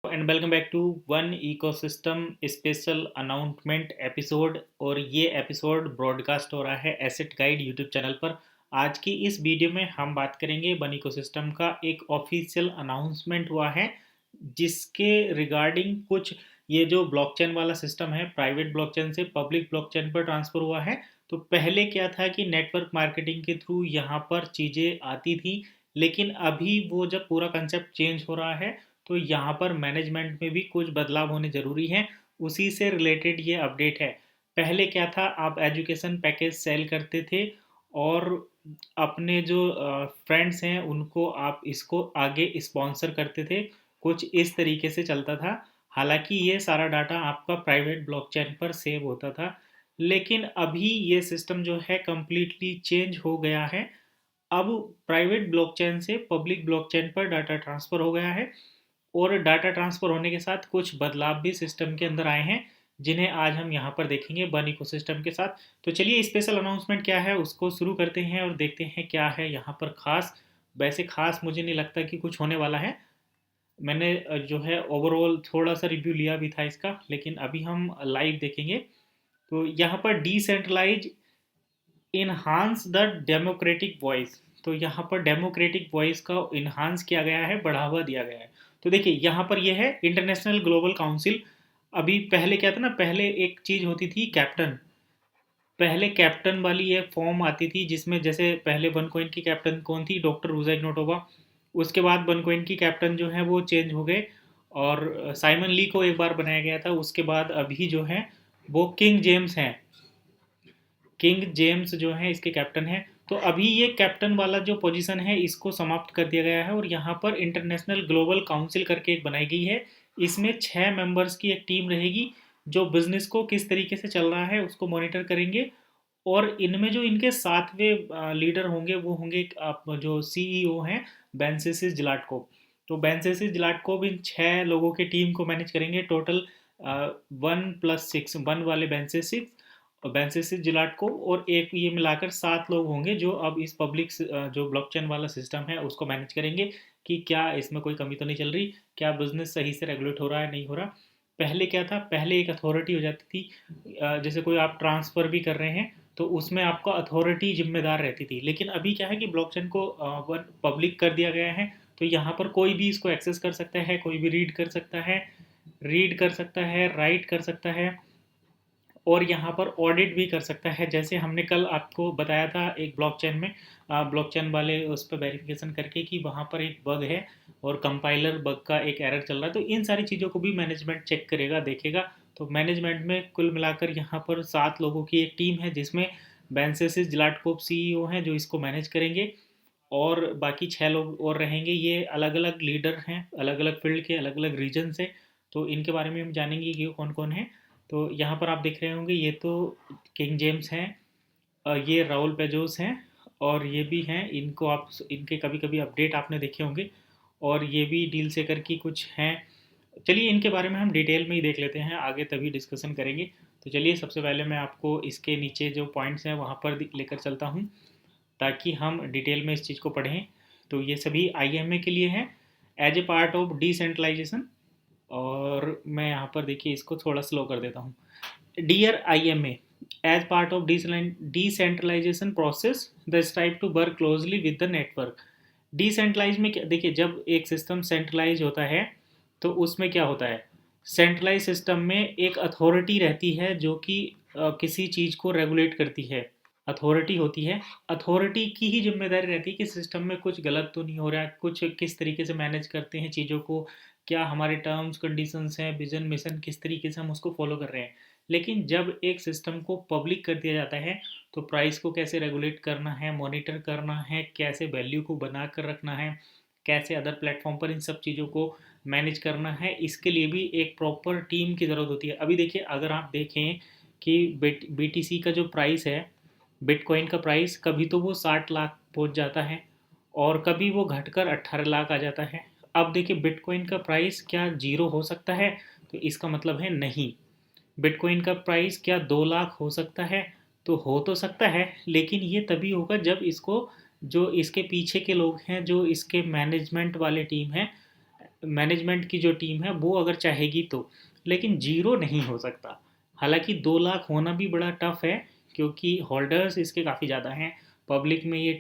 And welcome back to one ecosystem special announcement episode. और ये episode broadcast हो रहा है एसेट गाइड यूट्यूब चैनल पर। आज की इस वीडियो में हम बात करेंगे वन इकोसिस्टम का एक ऑफिशियल अनाउंसमेंट हुआ है जिसके रिगार्डिंग कुछ ये जो ब्लॉकचेन वाला सिस्टम है प्राइवेट ब्लॉकचेन से पब्लिक ब्लॉकचेन पर ट्रांसफ़र हुआ है। तो पहले क्या था कि नेटवर्क मार्केटिंग के थ्रू यहाँ पर चीज़ें आती थी, लेकिन अभी वो जब पूरा कंसेप्ट चेंज हो रहा है तो यहाँ पर मैनेजमेंट में भी कुछ बदलाव होने ज़रूरी हैं। उसी से रिलेटेड ये अपडेट है। पहले क्या था, आप एजुकेशन पैकेज सेल करते थे और अपने जो फ्रेंड्स हैं उनको आप इसको आगे स्पॉन्सर करते थे। कुछ इस तरीके से चलता था। हालांकि ये सारा डाटा आपका प्राइवेट ब्लॉकचेन पर सेव होता था, लेकिन अभी ये सिस्टम जो है कम्प्लीटली चेंज हो गया है। अब प्राइवेट ब्लॉकचेन से पब्लिक ब्लॉकचेन पर डाटा ट्रांसफ़र हो गया है और डाटा ट्रांसफ़र होने के साथ कुछ बदलाव भी सिस्टम के अंदर आए हैं जिन्हें आज हम यहाँ पर देखेंगे वन इकोसिस्टम के साथ। तो चलिए स्पेशल अनाउंसमेंट क्या है उसको शुरू करते हैं और देखते हैं क्या है यहाँ पर खास। वैसे खास मुझे नहीं लगता कि कुछ होने वाला है। मैंने जो है ओवरऑल थोड़ा सा रिव्यू लिया भी था इसका, लेकिन अभी हम लाइव देखेंगे। तो यहाँ पर decentralise enhance the democratic voice. तो यहाँ पर डेमोक्रेटिक वॉइस का इन्हांस किया गया है, बढ़ावा दिया गया है। तो देखिए यहाँ पर यह है इंटरनेशनल ग्लोबल काउंसिल। अभी पहले क्या था ना, पहले एक चीज़ होती थी कैप्टन। पहले कैप्टन वाली ये फॉर्म आती थी जिसमें जैसे पहले वन कॉइन की कैप्टन कौन थी, डॉक्टर रूजा इग्नोटोवा। उसके बाद वन कॉइन की कैप्टन जो है वो चेंज हो गए और साइमन ली को एक बार बनाया गया था। उसके बाद अभी जो है वो किंग जेम्स हैं। किंग जेम्स जो है इसके कैप्टन हैं। तो अभी ये कैप्टन वाला जो पोजीशन है इसको समाप्त कर दिया गया है और यहाँ पर इंटरनेशनल ग्लोबल काउंसिल करके एक बनाई गई है। इसमें 6 मेंबर्स की एक टीम रहेगी जो बिजनेस को किस तरीके से चल रहा है उसको मॉनिटर करेंगे। और इनमें जो इनके सातवें लीडर होंगे वो होंगे आप जो सीईओ हैं बेंसेसिस जिलाटकोप। तो बेंसेसिस जिलाटकोप इन 6 लोगों की टीम को मैनेज करेंगे। टोटल 1+6 वन वाले बेंसेसिस बेंसेसिस जिलाट को और एक ये मिलाकर 7 लोग होंगे जो अब इस पब्लिक जो ब्लॉकचेन वाला सिस्टम है उसको मैनेज करेंगे कि क्या इसमें कोई कमी तो नहीं चल रही, क्या बिजनेस सही से रेगुलेट हो रहा है नहीं हो रहा। पहले क्या था, पहले एक अथॉरिटी हो जाती थी। जैसे कोई आप ट्रांसफ़र भी कर रहे हैं तो उसमें आपका अथॉरिटी जिम्मेदार रहती थी, लेकिन अभी क्या है कि ब्लॉकचेन को पब्लिक कर दिया गया है। तो यहाँ पर कोई भी इसको एक्सेस कर सकता है, कोई भी रीड कर सकता है, राइट कर सकता है और यहाँ पर ऑडिट भी कर सकता है। जैसे हमने कल आपको बताया था एक ब्लॉकचेन में, ब्लॉकचेन वाले उस पर वेरिफिकेशन करके कि वहाँ पर एक बग है और कंपाइलर बग का एक एरर चल रहा है। तो इन सारी चीज़ों को भी मैनेजमेंट चेक करेगा, देखेगा। तो मैनेजमेंट में कुल मिलाकर यहाँ पर 7 लोगों की एक टीम है जिसमें बेंसेसिस जिलाटकोप सीईओ हैं जो इसको मैनेज करेंगे और बाकी 6 लोग और रहेंगे। ये अलग अलग लीडर हैं, अलग अलग फील्ड के, अलग अलग रीजन से। तो इनके बारे में हम जानेंगे कि कौन कौन है। तो यहाँ पर आप देख रहे होंगे ये तो किंग जेम्स हैं, ये राउल पेजोस हैं और ये भी हैं। इनको आप इनके कभी कभी अपडेट आपने देखे होंगे और ये भी डील सेकर की कुछ हैं। चलिए इनके बारे में हम डिटेल में ही देख लेते हैं, आगे तभी डिस्कशन करेंगे। तो चलिए सबसे पहले मैं आपको इसके नीचे जो पॉइंट्स हैं वहाँ पर लेकर चलता हूँ ताकि हम डिटेल में इस चीज़ को पढ़ें। तो ये सभी आईएमए के लिए हैं, as a part of decentralisation. और मैं यहाँ पर देखिए इसको थोड़ा स्लो कर देता हूँ। Dear IMA, as part of decentralization process the strive to work closely with the network। Decentralise में क्या देखिए, जब एक सिस्टम सेंट्रलाइज होता है तो उसमें क्या होता है, सेंट्रलाइज सिस्टम में एक अथॉरिटी रहती है जो कि किसी चीज़ को रेगुलेट करती है। अथॉरिटी होती है, अथॉरिटी की ही जिम्मेदारी रहती है कि सिस्टम में कुछ गलत तो नहीं हो रहा है, कुछ किस तरीके से मैनेज करते हैं चीज़ों को, क्या हमारे टर्म्स कंडीशंस हैं, विजन मिशन किस तरीके से हम उसको फॉलो कर रहे हैं। लेकिन जब एक सिस्टम को पब्लिक कर दिया जाता है तो प्राइस को कैसे रेगुलेट करना है, मॉनिटर करना है, कैसे वैल्यू को बना कर रखना है, कैसे अदर प्लेटफॉर्म पर इन सब चीज़ों को मैनेज करना है, इसके लिए भी एक प्रॉपर टीम की ज़रूरत होती है। अभी देखिए अगर आप देखें कि BTC का जो प्राइस है, बिटकॉइन का प्राइस, कभी तो वो 60 लाख पहुंच जाता है और कभी वो घटकर 18 लाख आ जाता है। अब देखिए बिटकॉइन का प्राइस क्या जीरो हो सकता है, तो इसका मतलब है नहीं। बिटकॉइन का प्राइस क्या 2 लाख हो सकता है, तो हो तो सकता है, लेकिन ये तभी होगा जब इसको, जो इसके पीछे के लोग हैं, जो इसके मैनेजमेंट वाले टीम है, मैनेजमेंट की जो टीम है वो अगर चाहेगी तो, लेकिन जीरो नहीं हो सकता। हालांकि 2 लाख होना भी बड़ा टफ है, क्योंकि होल्डर्स इसके काफ़ी ज़्यादा हैं। पब्लिक में ये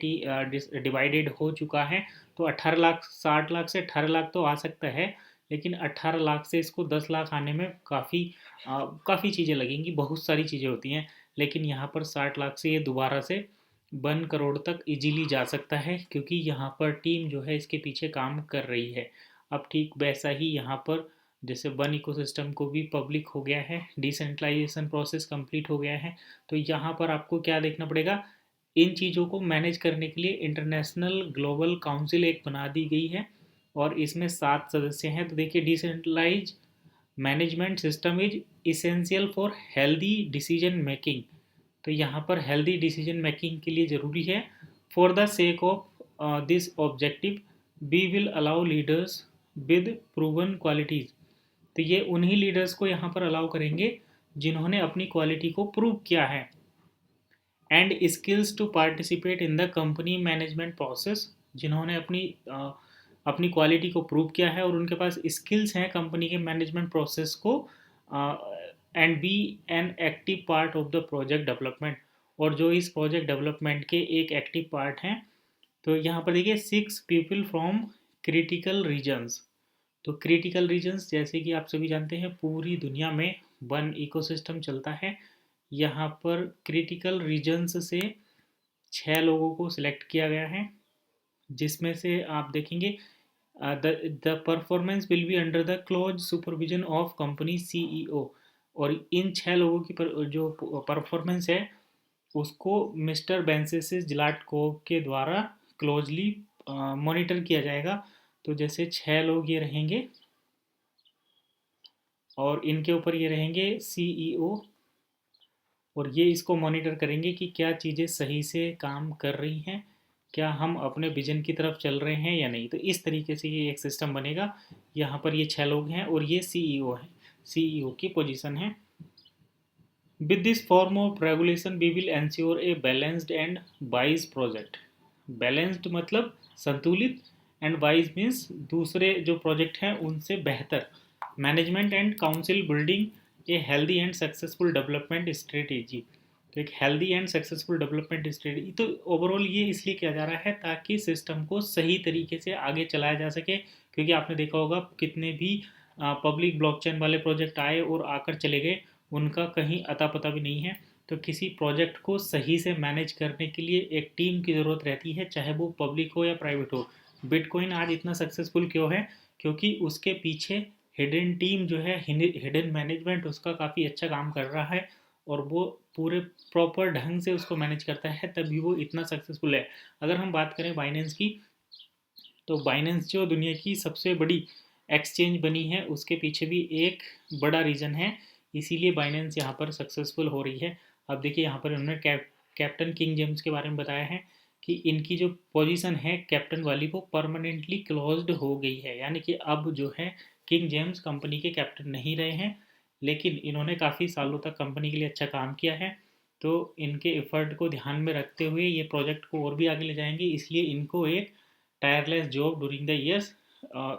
डिवाइडेड हो चुका है। तो 18 लाख, 60 लाख से 18 लाख तो आ सकता है, लेकिन 18 लाख से इसको 10 लाख आने में काफ़ी चीज़ें लगेंगी, बहुत सारी चीज़ें होती हैं। लेकिन यहाँ पर 60 लाख से ये दोबारा से 1 करोड़ तक इजीली जा सकता है, क्योंकि यहाँ पर टीम जो है इसके पीछे काम कर रही है। अब ठीक वैसा ही यहाँ पर जैसे वन इकोसिस्टम को भी पब्लिक हो गया है, डिसेंट्रलाइजेशन प्रोसेस कंप्लीट हो गया है, तो यहाँ पर आपको क्या देखना पड़ेगा, इन चीज़ों को मैनेज करने के लिए इंटरनेशनल ग्लोबल काउंसिल एक बना दी गई है, और इसमें 7 सदस्य हैं। तो देखिए, decentralise management system is essential for healthy decision making. तो यहाँ पर हेल्दी डिसीजन मेकिंग के लिए ज़रूरी है। For the sake of this objective we will allow leaders with proven qualities. तो ये उन्हीं लीडर्स को यहाँ पर अलाउ करेंगे जिन्होंने अपनी क्वालिटी को प्रूव किया है, and skills to participate in the company management process. जिन्होंने अपनी क्वालिटी को प्रूव किया है और उनके पास स्किल्स हैं कंपनी के मैनेजमेंट प्रोसेस को, and be an active part of the project development. और जो इस प्रोजेक्ट डेवलपमेंट के एक एक्टिव पार्ट हैं। तो यहाँ पर देखिए, 6 पीपल फ्रॉम क्रिटिकल रीजन्स। तो क्रिटिकल रीजन्स, जैसे कि आप सभी जानते हैं, पूरी दुनिया में वन इकोसिस्टम चलता है। यहाँ पर क्रिटिकल रीजन्स से 6 लोगों को सिलेक्ट किया गया है, जिसमें से आप देखेंगे the performance will be under the close supervision of company CEO. और इन 6 लोगों की जो परफॉर्मेंस है उसको मिस्टर बेंसेसिस जिलाटकोव के द्वारा क्लोजली मॉनिटर किया जाएगा। तो जैसे 6 लोग ये रहेंगे और इनके ऊपर ये रहेंगे सीईओ, और ये इसको मॉनिटर करेंगे कि क्या चीज़ें सही से काम कर रही हैं, क्या हम अपने विजन की तरफ चल रहे हैं या नहीं। तो इस तरीके से ये एक सिस्टम बनेगा। यहाँ पर ये 6 लोग हैं और ये सीईओ हैं, सीईओ की पोजीशन है। With this form of regulation, we will ensure a balanced and wise project. Balanced मतलब संतुलित, and wise means दूसरे जो प्रोजेक्ट हैं उनसे बेहतर। Management and council building a healthy and successful development strategy. तो एक healthy and successful development strategy, तो ओवरऑल ये इसलिए किया जा रहा है ताकि सिस्टम को सही तरीके से आगे चलाया जा सके। क्योंकि आपने देखा होगा कितने भी पब्लिक ब्लॉकचेन वाले प्रोजेक्ट आए और आकर चले गए, उनका कहीं अता पता भी नहीं है। तो किसी प्रोजेक्ट को सही से मैनेज करने के लिए एक टीम की ज़रूरत रहती है, चाहे वो पब्लिक हो या प्राइवेट हो। बिटकॉइन आज इतना सक्सेसफुल क्यों है? क्योंकि उसके पीछे हिडन टीम जो है, हिडन मैनेजमेंट उसका काफ़ी अच्छा काम कर रहा है, और वो पूरे प्रॉपर ढंग से उसको मैनेज करता है, तभी वो इतना सक्सेसफुल है। अगर हम बात करें बाइनेंस की, तो बाइनेंस जो दुनिया की सबसे बड़ी एक्सचेंज बनी है, उसके पीछे भी एक बड़ा रीज़न है, इसीलिए बाइनेंस यहाँ पर सक्सेसफुल हो रही है। अब देखिए, यहाँ पर उन्होंने कैप्टन किंग जेम्स के बारे में बताया है कि इनकी जो पोजीशन है कैप्टन वाली, वो परमानेंटली क्लोज्ड हो गई है। यानी कि अब जो है किंग जेम्स कंपनी के कैप्टन नहीं रहे हैं, लेकिन इन्होंने काफ़ी सालों तक कंपनी के लिए अच्छा काम किया है। तो इनके एफर्ट को ध्यान में रखते हुए ये प्रोजेक्ट को और भी आगे ले जाएंगे, इसलिए इनको एक tireless job during the years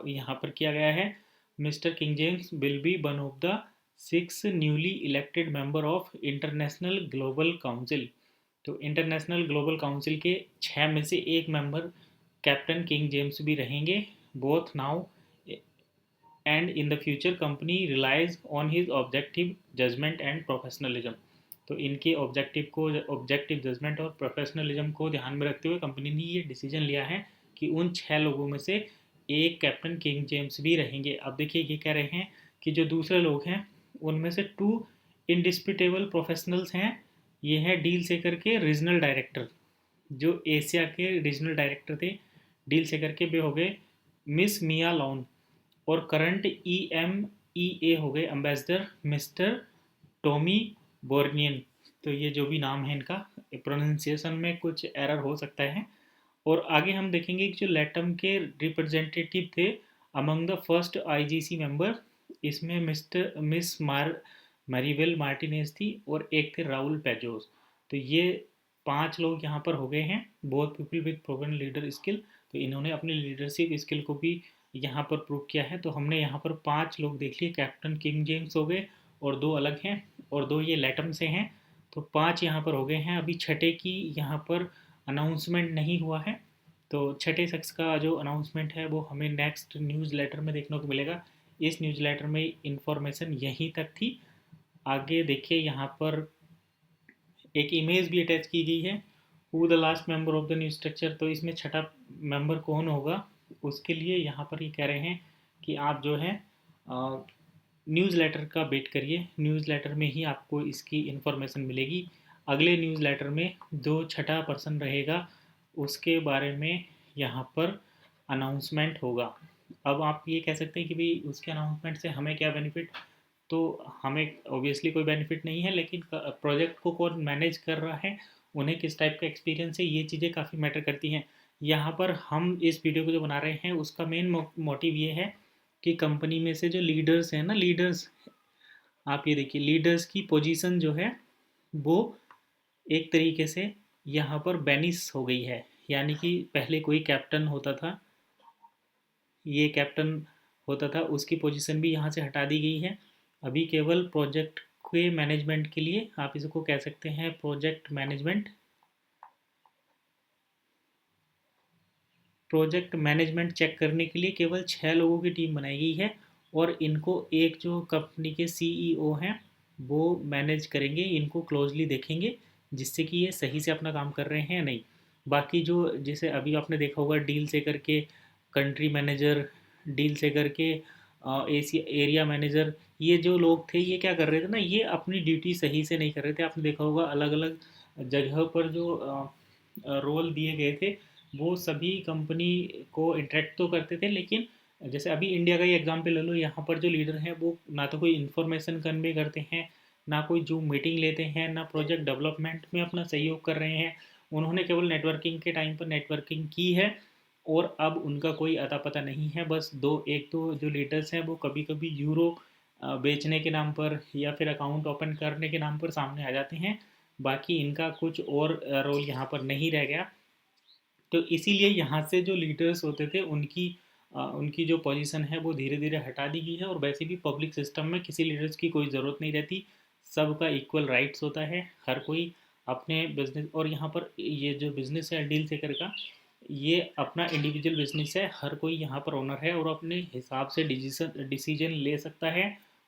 यहाँ पर किया गया है। Mister king James will be one of the 6 newly elected member of international global council. तो इंटरनेशनल ग्लोबल काउंसिल के 6 में से एक मेंबर कैप्टन किंग जेम्स भी रहेंगे। Both now and in the future company relies on his objective judgement and professionalism. तो इनके objective judgement और प्रोफेशनलिज्म को ध्यान में रखते हुए कंपनी ने ये डिसीजन लिया है कि उन 6 लोगों में से एक कैप्टन किंग जेम्स भी रहेंगे। अब देखिए, ये कह रहे हैं कि जो दूसरे लोग हैं उनमें से 2 इंडिस्प्यूटेबल प्रोफेशनल्स हैं। ये हैं डील सेकर के रीजनल डायरेक्टर, जो एशिया के रीजनल डायरेक्टर थे डील सेकर के, वे हो गए मिस मिया लॉन। और करंट EMEA हो गए एम्बेसडर मिस्टर टॉमी बोर्नियन। तो ये जो भी नाम है इनका, प्रोनाउंसिएशन में कुछ एरर हो सकता है। और आगे हम देखेंगे कि जो लैटम के रिप्रेजेंटेटिव थे among the first IGC member, इसमें मिस मैरीवेल मार्टिनेज थी और एक थे राउल पेजोस। तो ये 5 लोग यहाँ पर हो गए हैं, both people with proven leader skill. तो इन्होंने अपनी लीडरशिप स्किल को भी यहाँ पर प्रूव किया है। तो हमने यहाँ पर 5 लोग देख लिए, कैप्टन किंग जेम्स हो गए और 2 अलग हैं और 2 ये लैटम से हैं, तो 5 यहाँ पर हो गए हैं। अभी छठे की यहाँ पर अनाउंसमेंट नहीं हुआ है, तो छठे शख्स का जो अनाउंसमेंट है वो हमें नेक्स्ट न्यूज़ लेटर में देखने को मिलेगा। इस न्यूज़ लेटर में इंफॉर्मेशन यहीं तक थी। आगे देखिए यहाँ पर एक इमेज भी अटैच की गई है, who the last member of the new structure. तो इसमें छठा मेंबर कौन होगा उसके लिए यहाँ पर ये कह रहे हैं कि आप जो है न्यूज़ लेटर का वेट करिए, न्यूज़ लेटर में ही आपको इसकी इन्फॉर्मेशन मिलेगी। अगले न्यूज़ लेटर में जो छठा पर्सन रहेगा उसके बारे में यहाँ पर अनाउंसमेंट होगा। अब आप ये कह सकते हैं कि भाई उसके अनाउंसमेंट से हमें क्या बेनिफिट, तो हमें ऑब्वियसली कोई बेनिफिट नहीं है, लेकिन प्रोजेक्ट को कौन मैनेज कर रहा है, उन्हें किस टाइप का एक्सपीरियंस है, ये चीज़ें काफ़ी मैटर करती हैं। यहाँ पर हम इस वीडियो को जो बना रहे हैं उसका मेन मोटिव ये है कि कंपनी में से जो लीडर्स हैं ना, लीडर्स, आप ये देखिए लीडर्स की पोजीशन जो है वो एक तरीके से यहाँ पर बैनिस हो गई है। यानी कि पहले कोई कैप्टन होता था, ये कैप्टन होता था, उसकी पोजीशन भी यहाँ से हटा दी गई है। अभी केवल प्रोजेक्ट के मैनेजमेंट के लिए, आप इसको कह सकते हैं project management, project management check करने के लिए केवल 6 लोगों की टीम बनाई गई है और इनको एक जो कंपनी के सीईओ हैं वो मैनेज करेंगे, इनको क्लोजली देखेंगे जिससे कि ये सही से अपना काम कर रहे हैं या नहीं। बाकी जो जैसे अभी आपने देखा होगा डील से करके कंट्री मैनेजर, डील से करके एशिया एरिया मैनेजर, ये जो लोग थे ये क्या कर रहे थे ना, ये अपनी ड्यूटी सही से नहीं कर रहे थे। आपने देखा होगा अलग अलग जगह पर जो रोल दिए गए थे वो सभी कंपनी को इंटरेक्ट तो करते थे, लेकिन जैसे अभी इंडिया का ही एग्जाम्पल ले लो, यहाँ पर जो लीडर हैं वो ना तो कोई इन्फॉर्मेशन कन्वे करते हैं, ना कोई जूम मीटिंग लेते हैं, ना प्रोजेक्ट डेवलपमेंट में अपना सहयोग कर रहे हैं। उन्होंने केवल नेटवर्किंग के टाइम पर नेटवर्किंग की है और अब उनका कोई अता पता नहीं है। बस एक दो जो लीडर्स हैं वो कभी कभी यूरो बेचने के नाम पर या फिर अकाउंट ओपन करने के नाम पर सामने आ जाते हैं, बाकी इनका कुछ और रोल यहाँ पर नहीं रह गया। तो इसीलिए यहाँ से जो लीडर्स होते थे उनकी जो पोजीशन है वो धीरे धीरे हटा दी गई है और वैसे भी पब्लिक सिस्टम में किसी लीडर्स की कोई ज़रूरत नहीं रहती, सबका इक्वल राइट्स होता है, हर कोई अपने बिजनेस, और यहाँ पर ये जो बिज़नेस है डील सेकर का, ये अपना इंडिविजुअल बिजनेस है, हर कोई यहाँ पर ओनर है और अपने हिसाब से डिसीजन ले सकता है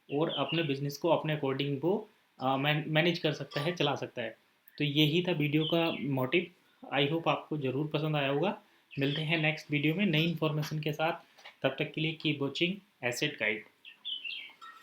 और अपने बिजनेस को अपने अकॉर्डिंग वो मैनेज कर सकता है, चला सकता है। तो यही था वीडियो का मोटिव। आई होप आपको ज़रूर पसंद आया होगा। मिलते हैं नेक्स्ट वीडियो में नई इन्फॉर्मेशन के साथ, तब तक के लिए कीप वॉचिंग एसेट गाइड।